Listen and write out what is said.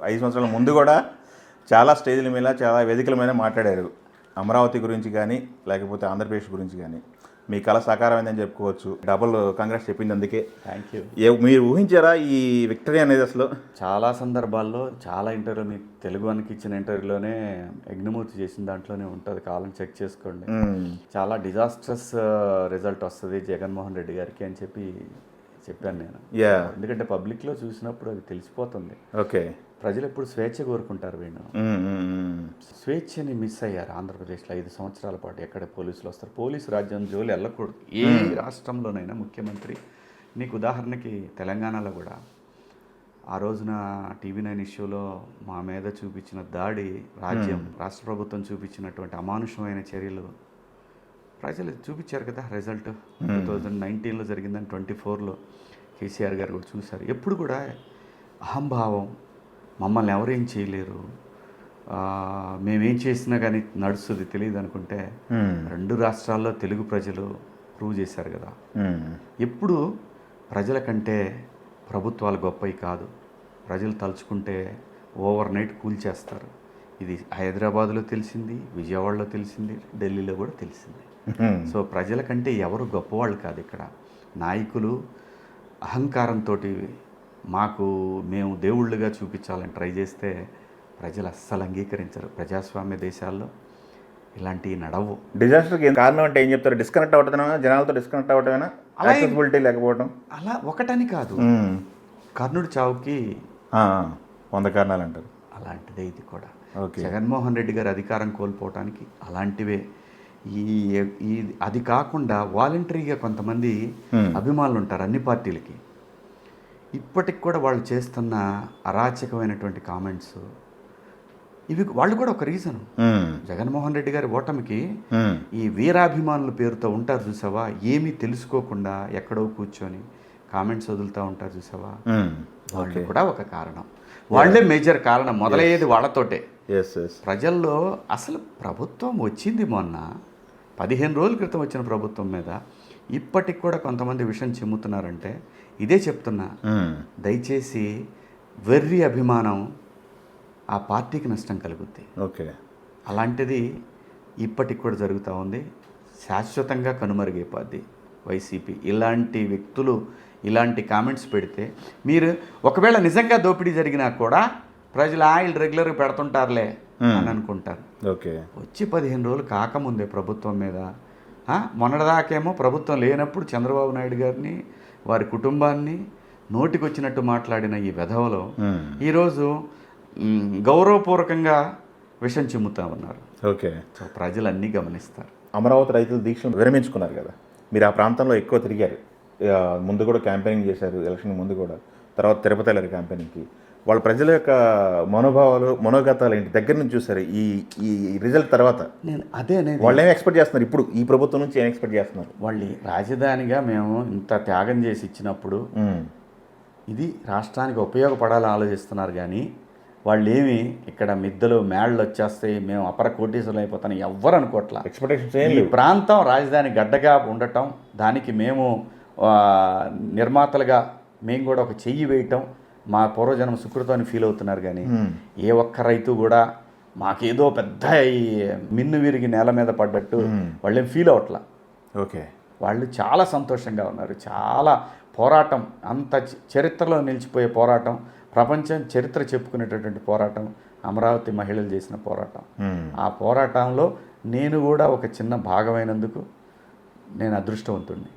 5 సంవత్సరాల ముందు కూడా చాలా స్టేజ్ల మీద చాలా వేదికల మీద మాట్లాడారు అమరావతి గురించి కానీ లేకపోతే ఆంధ్రప్రదేశ్ గురించి కానీ. మీ కళ సాకారమైందని చెప్పుకోవచ్చు. డబుల్ కాంగ్రెస్ చెప్పింది అందుకే. Thank you. మీరు ఊహించారా ఈ విక్టరీ అనేది? అసలు చాలా సందర్భాల్లో చాలా ఇంటర్వ్యూ మీకు తెలుగు వన్కి ఇచ్చిన ఇంటర్వ్యూలోనే యజ్ఞమూర్తి చేసిన దాంట్లోనే ఉంటుంది, కాలం చెక్ చేసుకోండి. చాలా డిజాస్ట్రస్ రిజల్ట్ వస్తుంది జగన్మోహన్ రెడ్డి గారికి అని చెప్పాను నేను. ఎందుకంటే పబ్లిక్లో చూసినప్పుడు అది తెలిసిపోతుంది. ఓకే, ప్రజలు ఎప్పుడు స్వేచ్ఛ కోరుకుంటారు. వీళ్ళు స్వేచ్ఛని మిస్ అయ్యారు ఆంధ్రప్రదేశ్లో 5 సంవత్సరాల పాటు. ఎక్కడ పోలీసులు వస్తారు? పోలీసు రాజ్యం జోలి వెళ్ళకూడదు ఏ రాష్ట్రంలోనైనా. ముఖ్యమంత్రి నీకు ఉదాహరణకి తెలంగాణలో కూడా ఆ రోజున TV9 ఇష్యూలో మా మీద చూపించిన దాడి, రాష్ట్ర ప్రభుత్వం చూపించినటువంటి అమానుషమైన చర్యలు ప్రజలు చూపించారు కదా. రిజల్ట్ 2019లో జరిగిందని 24లో కేసీఆర్ గారు కూడా చూశారు. ఎప్పుడు కూడా అహంభావం, మమ్మల్ని ఎవరేం చేయలేరు, మేమేం చేసినా కానీ నడుస్తుంది తెలియదు అనుకుంటే 2 రాష్ట్రాల్లో తెలుగు ప్రజలు ప్రూవ్ చేశారు కదా. ఎప్పుడు ప్రజల కంటే ప్రభుత్వాలు గొప్పవి కాదు. ప్రజలు తలుచుకుంటే ఓవర్ నైట్ కూల్చేస్తారు. ఇది హైదరాబాద్లో తెలిసింది, విజయవాడలో తెలిసింది, ఢిల్లీలో కూడా తెలిసింది. సో ప్రజల కంటే ఎవరు గొప్పవాళ్ళు కాదు. ఇక్కడ నాయకులు అహంకారంతో మేము దేవుళ్ళుగా చూపించాలని ట్రై చేస్తే ప్రజలు అస్సలు అంగీకరించరు. ప్రజాస్వామ్య దేశాల్లో ఇలాంటివి నడవు. డిజాస్టర్కి కారణం అంటే ఏం చెప్తారు? డిస్కనెక్ట్ అవ్వటమేనా? జనాలతో డిస్కనెక్ట్ అవ్వటమేనా? యాక్సెసిబిలిటీ లేకపోవడం? అలా ఒకటని కాదు. కర్ణుడి చావుకి 100 కారణాలు అంటారు. అలాంటిదే ఇది కూడా. జగన్మోహన్ రెడ్డి గారు అధికారం కోల్పోవటానికి అలాంటివే. అది కాకుండా వాలంటరీగా కొంతమంది అభిమానులు ఉంటారు అన్ని పార్టీలకి. ఇప్పటికి కూడా వాళ్ళు చేస్తున్న అరాచకమైనటువంటి కామెంట్స్ ఇవి వాళ్ళు కూడా ఒక రీజన్. జగన్మోహన్ రెడ్డి గారి ఓటమికి ఈ వీరాభిమానుల పేరుతో ఉంటారు చూసావా, ఏమీ తెలుసుకోకుండా ఎక్కడో కూర్చొని కామెంట్స్ వదులుతూ ఉంటారు చూసావా, వాళ్ళు కూడా ఒక కారణం. వాళ్ళే మేజర్ కారణం. మొదలయ్యేది వాళ్ళతోటే. ప్రజల్లో అసలు ప్రభుత్వం వచ్చింది మొన్న 15 రోజుల క్రితం వచ్చిన ప్రభుత్వం మీద ఇప్పటికి కూడా కొంతమంది విషయం చిమ్ముతున్నారంటే ఇదే చెప్తున్నా. దయచేసి వెర్రి అభిమానం ఆ పార్టీకి నష్టం కలుగుద్ది. అలాంటిది ఇప్పటికి కూడా జరుగుతూ ఉంది. శాశ్వతంగా కనుమరుగైపోద్ది వైసీపీ. ఇలాంటి వ్యక్తులు ఇలాంటి కామెంట్స్ పెడితే మీరు ఒకవేళ నిజంగా దోపిడీ జరిగినా కూడా ప్రజలు ఆయిల్ రెగ్యులర్గా పెడుతుంటారులే అని అనుకుంటారు. వచ్చి 15 రోజులు కాకముందే ప్రభుత్వం మీద మొన్నటిదాకేమో ప్రభుత్వం లేనప్పుడు చంద్రబాబు నాయుడు గారిని వారి కుటుంబాన్ని నోటికొచ్చినట్టు మాట్లాడిన ఈ వెధవలో ఈరోజు గౌరవపూర్వకంగా విషం చిమ్ముతా ఉన్నారు. సో ప్రజలు అన్నీ గమనిస్తారు. అమరావతి రైతులు దీక్షను విరమించుకున్నారు కదా, మీరు ఆ ప్రాంతంలో ఎక్కువ తిరిగారు. ముందు కూడా క్యాంపెయినింగ్ చేశారు, ఎలక్షన్ ముందు కూడా. తర్వాత తిరుపతి వెళ్ళారు క్యాంపెయినింగ్కి. వాళ్ళ ప్రజల యొక్క మనోగతాలు ఏంటి దగ్గర నుంచి చూసారు ఈ రిజల్ట్ తర్వాత? వాళ్ళు ఏం ఎక్స్పెక్ట్ చేస్తున్నారు ఇప్పుడు ఈ ప్రభుత్వం నుంచి? ఏం ఎక్స్పెక్ట్ చేస్తున్నారు? వాళ్ళు రాజధానిగా మేము ఇంత త్యాగం చేసి ఇచ్చినప్పుడు ఇది రాష్ట్రానికి ఉపయోగపడాలని ఆలోచిస్తున్నారు. కానీ వాళ్ళు ఏమి ఇక్కడ మిద్దలు మేళ్ళు వచ్చేస్తాయి, మేము అపర కోటీశ్వరులు అయిపోతాను ఎవ్వరు అనుకోవట్లా. ఎక్స్పెక్టేషన్స్ ఈ ప్రాంతం రాజధాని గడ్డగా ఉండటం, దానికి మేము నిర్మాతలుగా మేము కూడా ఒక చెయ్యి వేయటం మా పూర్వజన్మ సుకృతాన్ని ఫీల్ అవుతున్నారు. కానీ ఏ ఒక్క రైతు కూడా మాకేదో పెద్ద ఈ మిన్ను విరిగి నేల మీద పడ్డట్టు వాళ్ళేం ఫీల్ అవట్లా. వాళ్ళు చాలా సంతోషంగా ఉన్నారు. చాలా పోరాటం, అంత చరిత్రలో నిలిచిపోయే పోరాటం, ప్రపంచం చరిత్ర చెప్పుకునేటటువంటి పోరాటం అమరావతి మహిళలు చేసిన పోరాటం. ఆ పోరాటంలో నేను కూడా ఒక చిన్న భాగమైనందుకు నేను అదృష్టవంతుడిని.